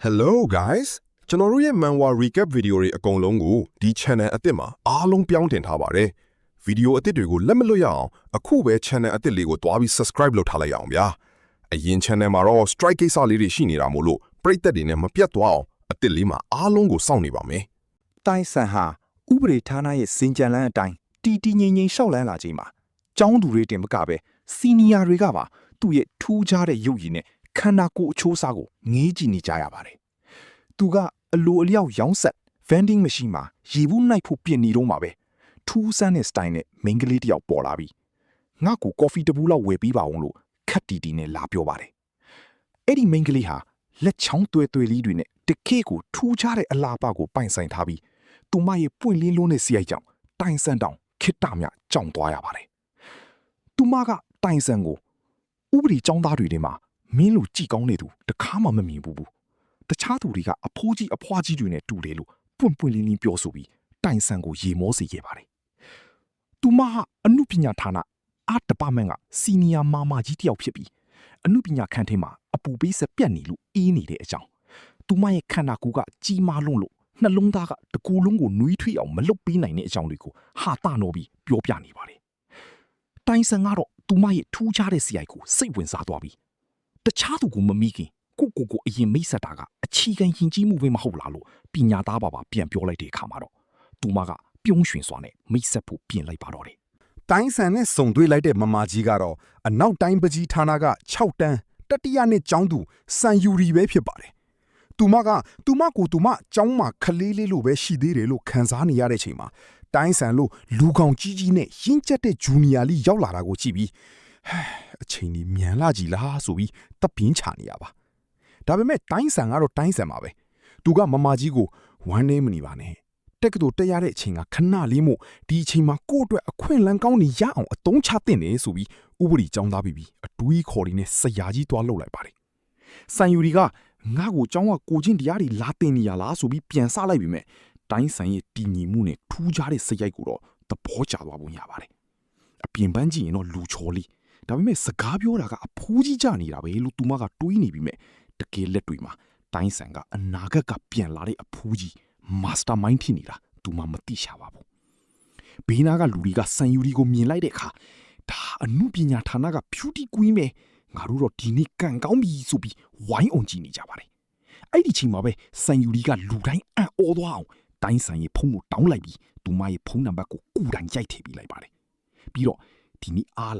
Hello guys ကျွန်တော်တို့ရဲ့ Manhwa recap video တွေအကုန်လုံးကိုဒီ channel အသစ်မှာအားလုံးပြောင်းတင်ထားပါတယ်။ video အသစ်တွေကိုလက်မလွတ်ရအောင်အခုပဲ channel အသစ်လေးကိုတွားပြီး subscribe လုပ်ထားလိုက်ရအောင်ဗျာ။အရင် channel မှာတော့ strike ကိစ္စလေးတွေရှိနေတာမို့လို့ပရိသတ်တွေနဲ့မပြတ်သွားအောင်အသစ်လေးမှာအားလုံးကိုစောင့်နေပါမယ်။တိုင်ဆန်ဟာဥပဒေဌာနရဲ့စင်ကြံလန်းအတိုင်းတီငိမ့်ရှောက်လန်းလာချိန်မှာကျောင်းသူတွေတင်မကပဲစီနီယာတွေကပါသူ့ရဲ့ထူးခြားတဲ့ရုပ်ရည်နဲ့ခန္ဓာကိုယ်အချိုးအစားကိုငေးကြည့်နေကြရပါတယ်။သူကအလိုအလျောက်ရောင်းဆက် vending machine မှာရေဘူးနှိုက်ဖို့ပြင်နေတော့မှာပဲထူးဆန်းတဲ့ style နဲ့မိန်းကလေးတစ်ယောက်ပေါ်လာပြီးငါ့ကို coffee တပူလောက်ဝယ်ပေးပါအောင်လို့ခက်တီနဲ့လာပြောပါတယ်။အဲ့ဒီမိန်းကလေးဟာလက်ချောင်းသွဲလေးတွေနဲ့တခေတ်ကိုထူးခြားတဲ့အလားပါကိုပိုင်ဆိုင်ထားပြီးသူမရဲ့ပွင့်လင်းလွန်းတဲ့စရိုက်ကြောင့်တိုင်ဆန်တောင်ခိတ္တမြကြောင်သွားရပါတယ်။သူမကတိုင်ဆန်ကိုဥပဒေကျောင်းသားတွေထဲမှာမင်းလိုကြည်ကောင်းနေသူတခါမှမမြင်ဘူး။တခြားသူတွေကအဖိုးကြီးအဖွားကြီးတွေနဲ့တူတယ်လို့ပွင့်လင်းလင်းပြောဆိုပြီးတိုင်ဆန်ကိုရေမောစေခဲ့ပါတယ်။သူမဟာအမှုပညာဌာနအာတပါမန်ကစီနီယာမာမာကြီးတယောက်ဖြစ်ပြီးအမှုပညာခန်းထဲမှာအပူပေးဆက်ပြတ်နေလို့အေးနေတဲ့အကြောင်းသူမရဲ့ခန္ဓာကိုယ်ကကြီးမားလွန်းလို့နှလုံးသားကတကူလုံးကိုနွေးထွေးအောင်မလုပ်ပေးနိုင်တဲ့အကြောင်းတွေကိုဟာတာနော်ပြီးပြောပြနေပါတယ်။တိုင်ဆန်ကတော့သူမရဲ့ထူးခြားတဲ့စရိုက်ကိုစိတ်ဝင်စားသွားပြီးတခြားသူကမမိခင်ကိုအရင်မိတ်ဆက်တာကအခြေခံယဉ်ကျေးမှုပဲမဟုတ်လားလို့ပညာသားပါပြန်ပြောလိုက်တဲ့အခါမှာတော့သူမကပြုံးရွှင်စွာနဲ့မိတ်ဆက်ဖို့ပြင်လိုက်ပါတော့တယ်။တိုင်ဆန်နဲ့စုံတွေ့လိုက်တဲ့မမကြီးကတော့အနောက်တိုင်းပကြီးဌာနက6တန်းတတိယနှစ်ကျောင်းသူစံယူရီပဲဖြစ်ပါတယ်။သူမကျောင်းမှာခလေးလေးလိုပဲရှိသေးတယ်လို့ခံစားနေရတဲ့ချိန်မှာတိုင်ဆန်လို့လူကောင်ကြီးနဲ့ရင်းကျက်တဲ့ဂျူနီယာလေးရောက်လာတာကိုကြည့်ပြီးအချိန်ကြီးမြန်လာကြီးလားဆိုပြီးတပ်ပြင်းချနေရပါဒါပေမဲ့တိုင်ဆန်ကတော့တိုင်ဆန်ပါပဲသူကမမကြီးကိုဝမ်းနေမနေပါနဲ့တက်ကတူတက်ရတဲ့အချိန်ကခဏလေးမို့ဒီအချိန်မှာကိုယ့်အတွက်အခွင့်အလမ်းကောင်းနေရအောင်အသုံးချသင့်တယ်ဆိုပြီးဥပဒေကျောင်းသားပြီးအတွေးခေါ်ရင်းနဲ့ဆရာကြီးသွားလှုပ်လိုက်ပါတယ်စံယူရီကငါ့ကိုကျောင်းကကိုချင်းတရားတွေလာတင်နေရလားဆိုပြီးပြန်ဆလိုက်ပြီမဲ့တိုင်ဆန်ရဲ့တည်ငြိမ်မှုနဲ့ထူးခြားတဲ့စရိုက်ကိုတော့သဘောကျသွားပုံရပါတယ်အပြင်ပန်းကြည့်ရင်တော့လူချော်လေးဒါပေမဲ့စကားပြောတာကအဖိုးကြီးကြနေတာပဲလို့သူမကတွေးနေပြီမဲ့တကယ်လက်တွေမှာတိုင်ဆန်ကအနာဂတ်ကပြန်လာတဲ့အဖိုးကြီး master mind ဖြစ်နေတာသူမမသိရှာပါဘူးဘေးနာကလူတွေကစံယူရီကိုမြင်လိုက်တဲ့အခါဒါအမှုပညာဌာနက beauty queen ပဲငါတို့တော့ဒီနေ့ကန်ကောင်းပြီဆိုပြီးဝိုင်းအောင်ကြည့်နေကြပါတယ်အဲ့ဒီချိန်မှာပဲစံယူရီကလူတိုင်းအံ့ဩသွားအောင်တိုင်ဆန်ရဲ့ဖုန်းကိုတောင်းလိုက်ပြီးသူမရဲ့ဖုန်းနံပါတ်ကိုကူတိုင်ရိုက်ထည့်ပေးလိုက်ပါတယ်ပြီးတော့ဒီနေ့အာ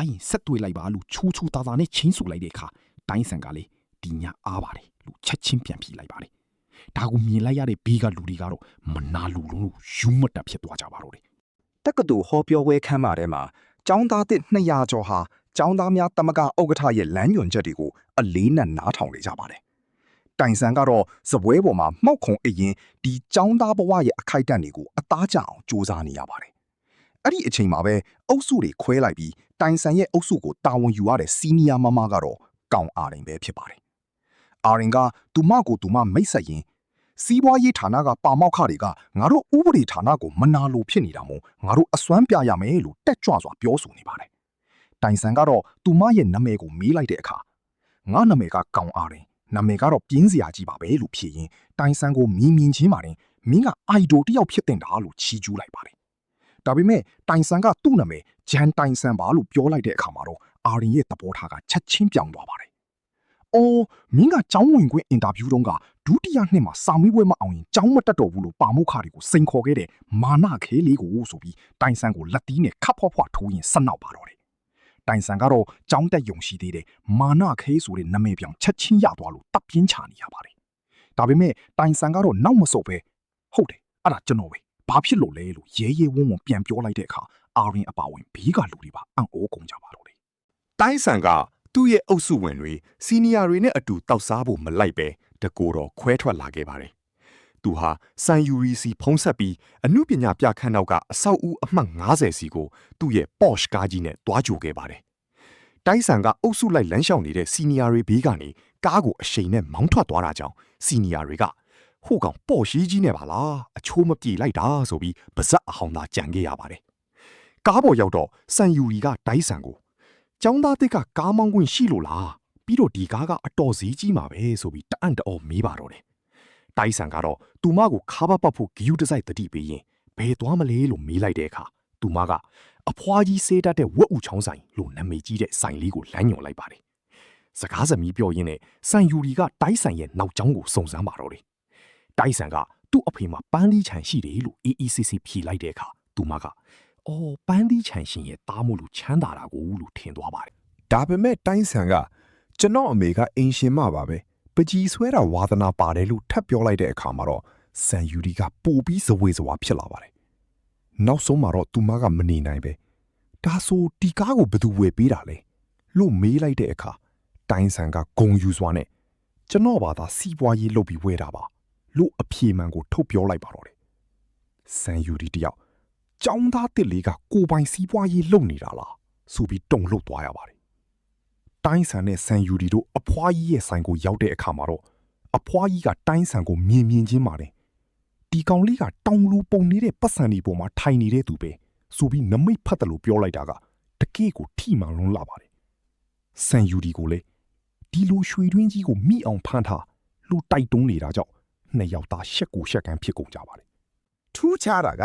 းရင်ဆက်တွေ့လိုက်ပါလို့ချိုးသားနဲ့ချင်းဆိုလိုက်တဲ့အခါတိုင်ဆန်ကလည်းဒီညအားပါတယ်လို့ချက်ချင်းပြန်ပြေးလိုက်ပါတယ်ဒါကိုမြင်လိုက်ရတဲ့ဘေးကလူတွေကတော့မနာလူလုံးလို့ယူမတက်ဖြစ်သွားကြပါတော့တယ်တက္ကသိုလ်ဟောပြောပွဲခန်းမထဲမှာကျောင်းသားတစ်200ကျော်ဟာကျောင်းသားများတမကဥက္ကဋ္ဌရဲ့လမ်းညွှန်ချက်တွေကိုအလေးနက်နားထောင်နေကြပါတယ်တိုင်ဆန်ကတော့စပွဲပေါ်မှာမှောက်ခုံအရင်ဒီကျောင်းသားဘဝရဲ့အခိုက်အတန့်တွေကိုအသားကျအောင်စူးစမ်းနေရပါတယ်အဲ့ဒီအချိန်မှာပဲအုပ်စုတွေခွဲလိုက်ပြီးတိုင်ဆန်ရဲ့အုပ်စုကိုတာဝန်ယူရတဲ့စီနီယာမမကတော့ကောင်အာရင်ပဲဖြစ်ပါတယ်အာရင်ကသူမမိတ်ဆက်ရင်စီးပွားရေးဌာနကပါမောက်ခတွေကငါတို့ဥပဒေဌာနကိုမနာလိုဖြစ်နေတာမို့ငါတို့အစွမ်းပြရမယ်လို့တက်ကြွစွာပြောဆိုနေပါတယ်တိုင်ဆန်ကတော့သူမရဲ့နာမည်ကိုမေးလိုက်တဲ့အခါငါနာမည်ကကောင်အာရင်နာမည်ကတော့ပြင်းစရာကြီးပါပဲလို့ဖြေရင်တိုင်ဆန်ကိုမြင်ချင်းပါရင်မင်းကအိုက်ဒိုတယောက်ဖြစ်တင်တာလို့ချီးကျူးလိုက်ပါတယ်ဒါပေမဲ့တိုင်ဆန်ကသူ့နာမည်ဂျန်တိုင်ဆန်ပါလို့ပြောလိုက်တဲ့အခါမှာတော့အာရင်ရဲ့သဘောထားကချက်ချင်းပြောင်းသွားပါတယ်အော်မင်းကကျောင်းဝင်ခွင့်အင်တာဗျူးတုန်းကဒုတိယနှစ်မှာစာမေးပွဲမအောင်ရင်ကျောင်းမတက်တော့ဘူးလို့ပါမုခါတွေကိုစိန်ခေါ်ခဲ့တဲ့မာနခဲလေးကိုဆိုပြီးတိုင်ဆန်ကိုလက်သီးနဲ့ခပ်ဖွားဖွားထိုးရင်ဆက်နောက်ပါတော့တယ်တိုင်ဆန်ကတော့ကျောင်းတက်ယုံရှိသေးတယ်မာနခဲဆိုတဲ့နာမည်ပြောင်ချက်ချင်းရသွားလို့တပ်ပြင်းချနေရပါတယ်ဒါပေမဲ့တိုင်ဆန်ကတော့နောက်မဆုတ်ပဲဟုတ်တယ်အဲ့ဒါကျွန်တော်ပဲဘာဖြစ်လို့လဲလို့ရဲဝုန်းပြန်ပြောလိုက်တဲ့အခါအာရင်အပါဝင်ဘေးကလူတွေပါအံ့ဩကုန်ကြပါတော့တယ်တိုင်ဆန်ကသူ့ရဲ့အုပ်စုဝင်တွေစီနီယာတွေနဲ့အတူတောက်စားဖို့မလိုက်ပဲတကိုယ်တော်ခွဲထွက်လာခဲ့ပါတယ်သူဟာစံယူရီစီဖုံးဆက်ပြီးအမှုပညာပြခန်းနောက်ကအဆောက်အဦအမှတ်90စီကိုသူ့ရဲ့ Porsche ကားကြီးနဲ့တွားကြိုခဲ့ပါတယ်တိုင်ဆန်ကအုပ်စုလိုက်လမ်းလျှောက်နေတဲ့စီနီယာတွေဘေးကနေကားကိုအရှိန်နဲ့မောင်းထွက်သွားတာကြောင့်စီနီယာတွေကဟိုကောင် Porsche ကြီးနဲ့ပါလားအချိုးမပြေလိုက်တာဆိုပြီးပါဇက်အဟောင်းသားကြံခဲ့ရပါတယ်ကားပေါ်ရောက်တော့စံယူရီကတိုင်ဆန်ကိုကျောင်းသားတစ်ကကားမောင်းခွင့်ရှိလို့လား ပြီးတော့ဒီကားကအတော်ဈေးကြီးမှာပဲဆိုပြီးတအံ့တော်မေးပါတော့တယ်တိုင်ဆန်ကတော့သူမကိုခါးပတ်ဖို့ဂီယူတစိုက်တတိပေးရင်ဘယ်သွားမလဲလို့မေးလိုက်တဲ့အခါသူမကအဖွားကြီးစေးတတ်တဲ့ဝက်ဥချောင်းဆိုင်လို့နာမည်ကြီးတဲ့ဆိုင်လေးကိုလမ်းညွှန်လိုက်ပါတယ်စကားစမီးပြောရင်းနဲ့ဆန်ယူရီကတိုင်ဆန်ရဲ့နောက်ကျောင်းကိုစုံစမ်းပါတော့တယ်တိုင်ဆန်ကသူ့အဖေမှာပန်းသီးချန်ရှိတယ်လို့အေးအေးဆေးဆေးဖြေလိုက်တဲ့အခါသူမကအော်ပန်းသီးချန်ရှင်ရဲ့တားမို့လို့ချမ်းသာတာကိုလို့ထင်သွားပါတယ် ဒါပေမဲ့တိုင်းဆန်ကကျွန်တော်အမေကအင်ရှင်မပါပဲပကြီးဆွဲတာဝါသနာပါတယ်လို့ထပ်ပြောလိုက်တဲ့အခါမှာတော့ဆန်ယူရီကပိုပြီးဇဝေဇဝါဖြစ်လာပါတယ်နောက်ဆုံးမှာတော့သူမကမနေနိုင်ပဲဒါဆိုဒီကားကိုဘယ်သူဝယ်ပေးတာလဲလို့မေးလိုက်တဲ့အခါတိုင်းဆန်ကဂုံယူစွာနဲ့ကျွန်တော်ဘာသာစီးပွားရေးလုပ်ပြီးဝယ်တာပါလို့အဖြေမှန်ကိုထုတ်ပြောလိုက်ပါတော့တယ်ဆန်ယူရီတယောက်ចောင်းသားတစ်လေးကကိုပိုင်စီးပွားရေးလုပ်နေတာလားဆိုပြီးတုံ့လှုပ်သွားရပါတယ်တိုင်းဆန်နဲ့ဆန်ယူရီတို့အဖွားကြီးရဲ့ဆိုင်ကိုရောက်တဲ့အခါမှာတော့အဖွားကြီးကတိုင်းဆန်ကိုမြင်ချင်းပါတယ်ဒီကောင်လေးကတောင်လူပုံနေတဲ့ပတ်စံဒီပေါ်မှာထိုင်နေတဲ့သူပဲဆိုပြီးနမိတ်ဖတ်တယ်လို့ပြောလိုက်တာကတကယ့်ကိုထိမှန်လွန်းလာပါတယ်ဆန်ယူရီကိုလေဒီလိုရွှေတွင်းကြီးကိုမိအောင်ဖမ်းထားလူတိုက်တုံးနေတာကြောင့်နှစ်ယောက်သားရှက်ကိုရှက်ကန်ဖြစ်ကုန်ကြပါတယ်ထူးခြားတာက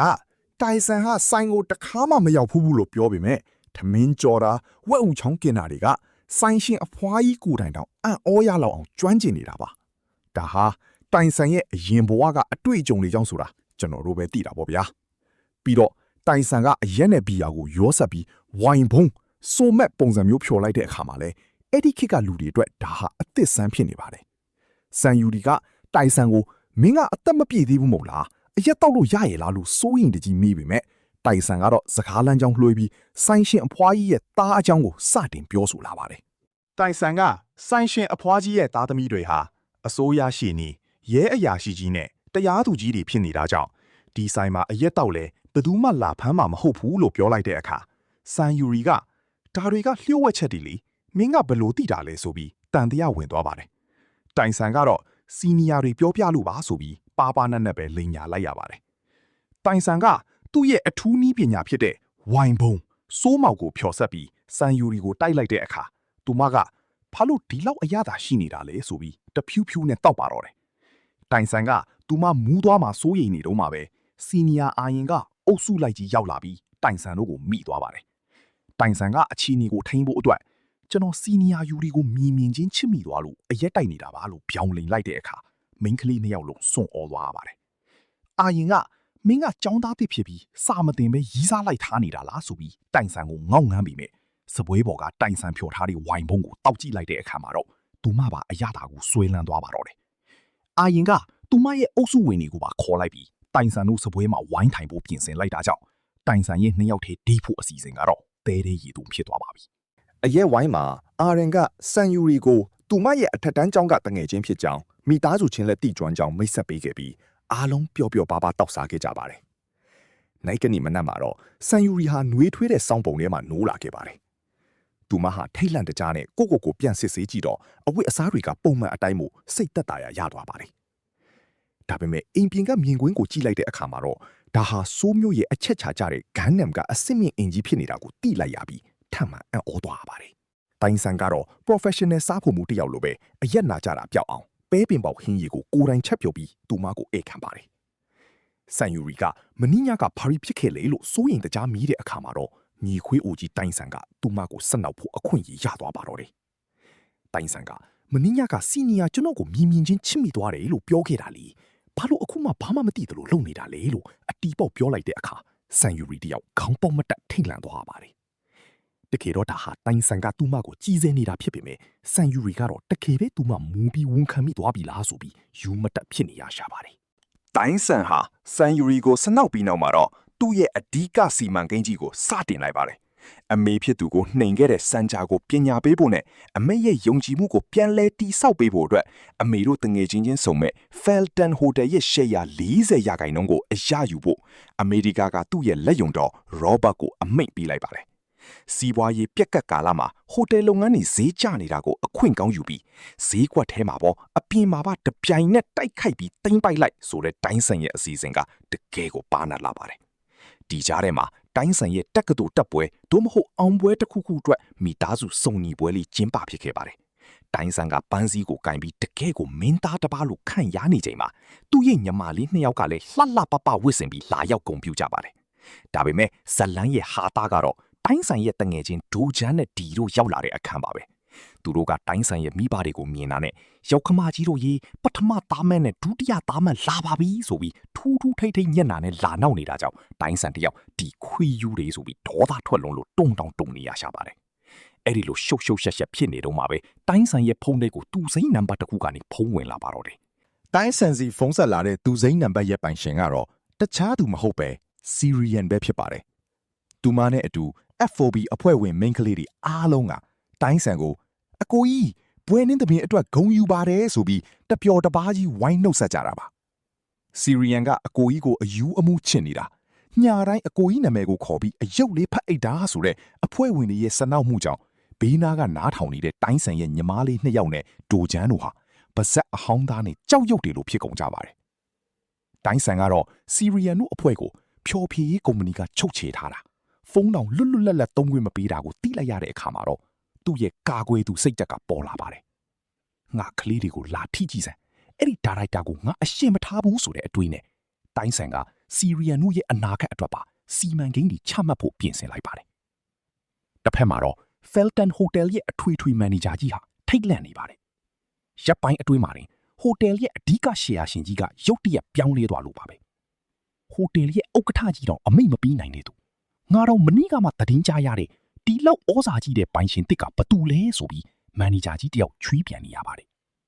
တိုင်ဆန်ဟာဆိုင်ကိုတခါမှမရောက်ဘူးလို့ပြောပေမဲ့ထမင်းကြော်တာဝက်ဥချောင်းกินတာတွေကဆိုင်ရှင်အဖွားကြီးကိုတိုင်တောင်အံ့ဩရလောက်အောင်ကျွမ်းကျင်နေတာပါဒါဟာတိုင်ဆန်ရဲ့အရင်ဘဝကအတွေ့အကြုံတွေကြောင့်ဆိုတာကျွန်တော်တို့ပဲသိတာပေါ့ဗျာပြီးတော့တိုင်ဆန်ကအရက်နဲ့ဘီယာကိုရောဆက်ပြီးဝိုင်ဘုံဆိုမက်ပုံစံမျိုးဖြော်လိုက်တဲ့အခါမှာလဲအဲ့ဒီခေတ်ကလူတွေအတွက်ဒါဟာအသစ်ဆန်းဖြစ်နေပါတယ်ဆန်ယူရီကတိုင်ဆန်ကိုမင်းကအသက်မပြည့်သေးဘူးမဟုတ်လားအရက်တောက်လို့ရရလားလို့စိုးရင်တကြီးမိပေမဲ့တိုင်ဆန်ကတော့စကားလမ်းကြောင်းလွှဲပြီးဆိုင်ရှင်အဖွားကြီးရဲ့သားအကြောင်းကိုစတင်ပြောဆိုလာပါတယ်တိုင်ဆန်ကဆိုင်ရှင်အဖွားကြီးရဲ့သားသမီးတွေဟာအစိုးရရှိနေရဲအရာရှိကြီးနဲ့တရားသူကြီးတွေဖြစ်နေတာကြောင့်ဒီဆိုင်မှာအရက်တောက်လဲဘယ်သူမှလာဖမ်းမှာမဟုတ်ဘူးလို့ပြောလိုက်တဲ့အခါဆန်ယူရီကဒါတွေကလျှို့ဝှက်ချက်တွေလေမင်းကဘယ်လိုသိတာလဲဆိုပြီးတန်တရားဝင်သွားပါတယ်တိုင်ဆန်ကတော့စီနီယာတွေပြောပြလို့ပါဆိုပြီးပါပါနက်နက်ပဲလိန်ညာလိုက်ရပါတယ်တိုင်ဆန်ကသူ့ရဲ့အထူးနည်းပညာဖြစ်တဲ့ဝိုင်ဘုံစိုးမောက်ကိုဖျော်ဆက်ပြီးဆန်ယူရီကိုတိုက်လိုက်တဲ့အခါသူမကဘာလို့ဒီလောက်အရသာရှိနေတာလဲဆိုပြီးတဖြူးဖြူးနဲ့တောက်ပါတော့တယ်တိုင်ဆန်ကသူမမူးသွားမှာစိုးရိမ်နေတော့မှပဲစီနီယာအာရင်ကအုပ်စုလိုက်ကြီးရောက်လာပြီးတိုင်ဆန်တို့ကိုမိသွားပါတယ်တိုင်ဆန်ကအချီနီကိုထိန်းဖို့အတွက်ကျွန်တော်စီနီယာယူရီကိုမြင်ချင်းချစ်မိသွားလို့အရက်တိုက်နေတာပါလို့ပြောင်းလိန်လိုက်တဲ့အခါမိန်းကလေးနှစ်ယောက်လုံးစွန့်ဩသွားရပါတယ်အာရင်ကမင်းကကြောင်းသားတစ်ဖြစ်ပြီးစာမတင်ပဲရီးစားလိုက်ထားနေတာလားဆိုပြီးတိုင်ဆန်ကိုငေါက်ငန်းပြီးမြဲစပွဲပေါ်ကတိုင်ဆန်ဖြော်ထားတဲ့ဝိုင်ဘုံကိုတောက်ကြည့်လိုက်တဲ့အခါမှာတော့သူမပါအရသာကိုဆွဲလန်းသွားပါတော့တယ်အာရင်ကသူမရဲ့အုပ်စုဝင်တွေကိုပါခေါ်လိုက်ပြီးတိုင်ဆန်တို့စပွဲမှာဝိုင်းထိုင်ဖို့ပြင်ဆင်လိုက်တာကြောင့်တိုင်ဆန်ရဲ့နှစ်ယောက်ထဲဒေးဖို့အစီအစဉ်ကတော့တဲတဲရည်သူဖြစ်သွားပါပြီအရက်ဝိုင်းမှာအာရင်ကဆန်ယူရီကိုသူမရဲ့အထက်တန်းကျောင်းကတငယ်ချင်းဖြစ်ကြောင်းမိသားစုချင်းလက်တိကျွမ်းကြောင်းမိတ်ဆက်ပေးခဲ့ပြီးအားလုံးပျော်ပျော်ပါပါတောက်စားခဲ့ကြပါတယ်။နိုင်ကနီမနက်မှာတော့ဆန်ယူရီဟာနှွေးထွေးတဲ့စောင်းပုံထဲမှာနိုးလာခဲ့ပါတယ်။သူမဟာထိတ်လန့်တကြားနဲ့ကိုပြန်စစ်ဆေးကြည့်တော့အဝတ်အစားတွေကပုံမှန်အတိုင်းမို့စိတ်သက်သာရသွားပါတယ်။ဒါပေမဲ့အိမ်ပြင်ကမြင်ကွင်းကိုကြည့်လိုက်တဲ့အခါမှာတော့ဒါဟာစိုးမျိုးရဲ့အချက်ချကြတဲ့ဂန်းနမ်ကအစစ်မြင့်အင်ကြီးဖြစ်နေတာကိုသိလိုက်ရပြီးထပ်မံအံ့ဩသွားရပါတယ်။တိုင်ဆန်ကတော့ professional စားဖို့မှုတစ်ယောက်လိုပဲအရက်နာကြတာပျောက်အောင်ပဲပင်ပေါက်ဟင်းရီကိုကိုယ်တိုင်ချက်ပြုတ်ပြီးသူမကိုဧခံပါတယ်။ဆန်ယူရီကမင်းညကဘာရီဖြစ်ခဲ့လေလို့စိုးရင်တကြားမီးတဲ့အခါမှာတော့ညီခွေးအိုကြီးတိုင်ဆန်ကသူမကိုဆက်နောက်ဖို့အခွင့်အရေးရသွားပါတော့တယ်။တိုင်ဆန်ကမင်းညကစီနီယာကျွန်တော်ကိုမြင်ချင်းချစ်မိသွားတယ်လို့ပြောခဲ့တာလေ။ဘာလို့အခုမှဘာမှမသိတယ်လို့လုပ်နေတာလဲလို့အတီးပေါက်ပြောလိုက်တဲ့အခါဆန်ယူရီတယောက်ခေါင်းပေါက်မတက်ထိတ်လန့်သွားပါတယ်။တကယ်တော့ဒါဟာတိုင်ဆန်ကသူမကိုကြီးစဲနေတာဖြစ်ပေမဲ့ဆန်ယူရီကတော့တကယ်ပဲသူမမူပြီးဝန်ခံမိသွားပြီလားဆိုပြီးယူမတက်ဖြစ်နေရရှာပါတယ်။တိုင်ဆန်ဟာဆန်ယူရီကိုစနောက်ပြီးနောက်မှာတော့သူ့ရဲ့အဓိကစီမံကိန်းကြီးကိုစတင်လိုက်ပါတယ်။အမေဖြစ်သူကိုနှိမ်ခဲ့တဲ့စန်ဂျာကိုပညာပေးဖို့နဲ့အမေရဲ့ယုံကြည်မှုကိုပြန်လဲတိဆောက်ပေးဖို့အတွက်အမေတို့တငယ်ချင်းချင်းစုံမဲ့ Felton Hotel ရဲ့ရှယ်ယာ40%ကိုအရယူဖို့အမေရိကကသူ့ရဲ့လက်ယုံတော် Robert ကိုအမိန့်ပေးလိုက်ပါတယ်။စီးပွားရေးပြက်ကတ်ကာလမှာဟိုတယ်လုပ်ငန်းတွေဈေးကျနေတာကိုအခွင့်ကောင်းယူပြီးဈေးကွက်ထဲမှာပေါ့အပြင်မှာပါတပြိုင်နက်တိုက်ခိုက်ပြီးတိမ့်ပိုက်လိုက်ဆိုတဲ့တိုင်းဆန်ရဲ့အစီအစဉ်ကတကယ်ကိုပါနတ်လာပါတယ်။ဒီကြားထဲမှာတိုင်းဆန်ရဲ့တက်ကတူတက်ပွဲသို့မဟုတ်အောင်ပွဲတစ်ခုခုအတွက်မိသားစုစုံညီပွဲလေးကျင်းပဖြစ်ခဲ့ပါတယ် တိုင်းဆန်ကပန်းစည်းကိုကင်ပြီးတကယ်ကိုမင်းသားတစ်ပါးလို့ခန့်ရနေချိန်မှာသူ့ရဲ့ညီမလေးနှစ်ယောက်ကလည်းလှလှပပဝစ်ဆင်ပြီးလာရောက်ဂုဏ်ပြုကြပါတယ်။ဒါပေမဲ့ဇလန်းရဲ့ဟာတာကတော့တိုင်းဆန်ရဲ့တငယ်ချင်းဒိုချမ်းနဲ့ဒီတို့ရောက်လာတဲ့အခန်းပါပဲ။သူတို့ကတိုင်းဆန်ရဲ့မိဘတွေကိုမြင်တာနဲ့ရောက်ခမကြီးတို့ရေပထမသားမက်နဲ့ဒုတိယသားမက်လာပါပြီဆိုပြီးထူးထူးထိတ်ထိတ်ညက်နာနဲ့လာနောက်နေတာကြောင့်တိုင်းဆန်တယောက်ဒီခွေယူတွေဆိုပြီးဒေါသထွက်လုံးလို့တုံတောင်တုံနေရရှာပါတယ်။အဲ့ဒီလိုရှုပ်ရှုပ်ရှက်ရှက်ဖြစ်နေတော့မှပဲတိုင်းဆန်ရဲ့ဖုန်းလေးကိုသူ့စိမ်းနံပါတ်တစ်ခုကနေဖုန်းဝင်လာပါတော့တယ်။တိုင်းဆန်စီဖုန်းဆက်လာတဲ့သူစိမ်းနံပါတ်ရဲ့ပိုင်ရှင်ကတော့တခြားသူမဟုတ်ပဲ Syrian ပဲဖြစ်ပါတယ်။သူမနဲ့အတူ F4B အဖွဲ့ဝင်မိန်းကလေးတွေအားလုံးကတိုင်းဆန်ကိုအကိုကြီးဘွယ်နှင်းသမီးအတွက်ဂုံယူပါတယ်ဆိုပြီးတပျော်တပါးကြီးဝိုင်းနှုတ်ဆက်ကြတာပါ။ Syrian ကအကိုကြီးကိုအယူအမှုချစ်နေတာ။ညာတိုင်းအကိုကြီးနာမည်ကိုခေါ်ပြီးအယုတ်လေးဖတ်အိတ်တာဆိုတဲ့အဖွဲ့ဝင်တွေရဲ့စနောက်မှုကြောင့်ဘေးနားကနားထောင်နေတဲ့တိုင်းဆန်ရဲ့ညီမလေးနှစ်ယောက်နဲ့ဒိုချမ်းတို့ဟာပါဇက်အဟောင်းသားနဲ့ကြောက်ရွံ့တယ်လို့ဖြစ်ကုန်ကြပါတယ်။တိုင်းဆန်ကတော့ Syrian တို့အဖွဲ့ကိုဖြော်ဖြေရေးကုမ္ပဏီကချုပ်ချယ်ထားတာဖုန်းတောင်လွတ်လွတ်လပ်လပ်သုံးခွင့်မပေးတာကိုသိလိုက်ရတဲ့အခါမှာတော့သူ့ရဲ့ကာကွယ်သူစိတ်တက်ကပေါ်လာပါတယ်။ငါကလေးတွေကိုလာထိကြည့်စမ်းအဲ့ဒီဒါရိုက်တာကိုငါအရှင်းမထားဘူးဆိုတဲ့အတွေးနဲ့တိုင်းဆန်က Syrian တို့ရဲ့အနာဂတ်အတွက်ပါစီမံကိန်းတွေချမှတ်ဖို့ပြင်ဆင်လိုက်ပါတယ်။တစ်ဖက်မှာတော့ Felton Hotel ရဲ့အထွေထွေမန်နေဂျာကြီးဟာထိတ်လန့်နေပါတယ်။ရပ်ပိုင်းအတွင်းမှာဟိုတယ်ရဲ့အဓိကရှယ်ယာရှင်ကြီးကရုတ်တရက်ပြောင်းလဲသွားလို့ပါပဲ။ဟိုတယ်ရဲ့ဥက္ကဋ္ဌကြီးတော့အမိတ်မပေးနိုင်တဲ့သူငါတော့မနေ့ကမှသတင်းကြားရတဲ့ဒီလောက်ဩဇာကြီးတဲ့ပိုင်ရှင်တစ်ကဘသူလဲဆိုပြီးမန်နေဂျာကြီးတယောက်ချွေးပြန်နေရပါတယ်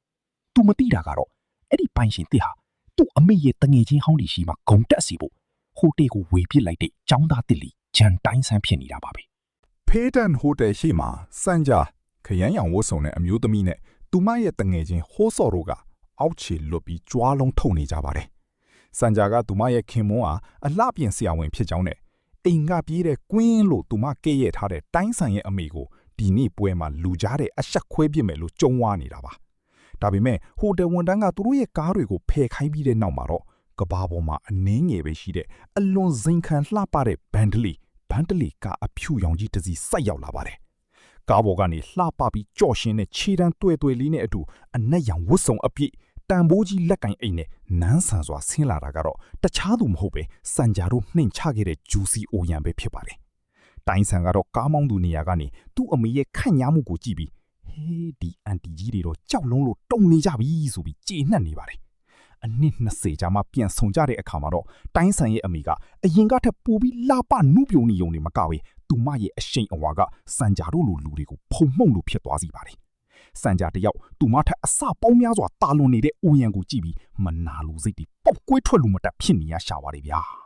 ။ သူမသိတာကတော့အဲ့ဒီပိုင်ရှင်တစ်ဟာသူ့အမေရဲ့တငယ်ချင်းဟောင်းတွေရှိမှဂုံတက်စီဖို့ဟိုတယ်ကိုဝေပစ်လိုက်တဲ့ចောင်းသားတစ်လီဂျန်တိုင်းဆန်းဖြစ်နေတာပါပဲ။ဖေးတန်ဟိုတယ်ရှိမှာစံကြာခရမ်းရောင်ဝတ်စုံတဲ့အမျိုးသမီးနဲ့သူမရဲ့တငယ်ချင်းဟိုးစော်တို့ကအောက်ခြေလွတ်ပြီးကြွားလုံးထုတ်နေကြပါတယ်။စံကြာကသူမရဲ့ခင်မွန်းဟာအလှပြင်ဆရာဝန်ဖြစ်ကြောင်းနဲ့အိမ်ကပြေးတဲ့ကွင်းလို့သူမကဲ့ရဲ့ထားတဲ့တိုင်းဆန်ရဲ့အမေကိုဒီနေ့ပွဲမှာလူကြားတဲ့အဆက်ခွဲပစ်မယ်လို့ကြုံဝါနေတာပါ။ဒါပေမဲ့ဟိုတယ်ဝန်တန်းကသူတို့ရဲ့ကားတွေကိုဖယ်ခိုင်းပြီးတဲ့နောက်မှာတော့ကဘာပေါ်မှာအနှင်းငယ်ပဲရှိတဲ့အလွန်ဇိမ်ခံလှပတဲ့ဘန်ဒလီကအဖြူရောင်ကြီးတစ်စီးစိုက်ရောက်လာပါတယ်။ကားပေါ်ကနေလှပပြီးကြော့ရှင်းတဲ့ခြေတန်းတွေ့လေးနဲ့အတူအနက်ရောင်ဝတ်စုံအပြည့်တန်ဖိုးကြီးလက်ကင်အိတ်နဲ့နန်းဆန်စွာဆင်းလာတာကတော့တခြားသူမဟုတ်ပဲစံကြာတို့နှိမ်ချခဲ့တဲ့ဂျူစီအိုရန်ပဲဖြစ်ပါတယ်။တိုင်းဆန်ကတော့ကားမောင်းသူနေရာကနေသူ့အမေရဲ့ခန့်ညားမှုကိုကြည့်ပြီးဟေးဒီအန်တီကြီးတွေတော့ကြောက်လုံးလို့တုံနေကြပြီဆိုပြီးကြေနှက်နေပါတယ်။အနှစ်20ကြာမှပြန်ဆုံကြတဲ့အခါမှာတော့တိုင်းဆန်ရဲ့အမေကအရင်ကထက်ပိုပြီးလာပနုပြုံနေုံနေမကပဲသူမရဲ့အရှိန်အဝါကစံကြာတို့လိုလူတွေကိုဖုံမှုန့်လို့ဖြစ်သွားစီပါတယ်။စံကြာတယောက်သူမထက်အစပေါင်းများစွာတာလွန်နေတဲ့အိုရန်ကိုကြည့်ပြီးမနာလိုစိတ်တွေပောက်ကွဲထွက်လို့မတတ်ဖြစ်နေရရှာပါတယ်ဗျာ။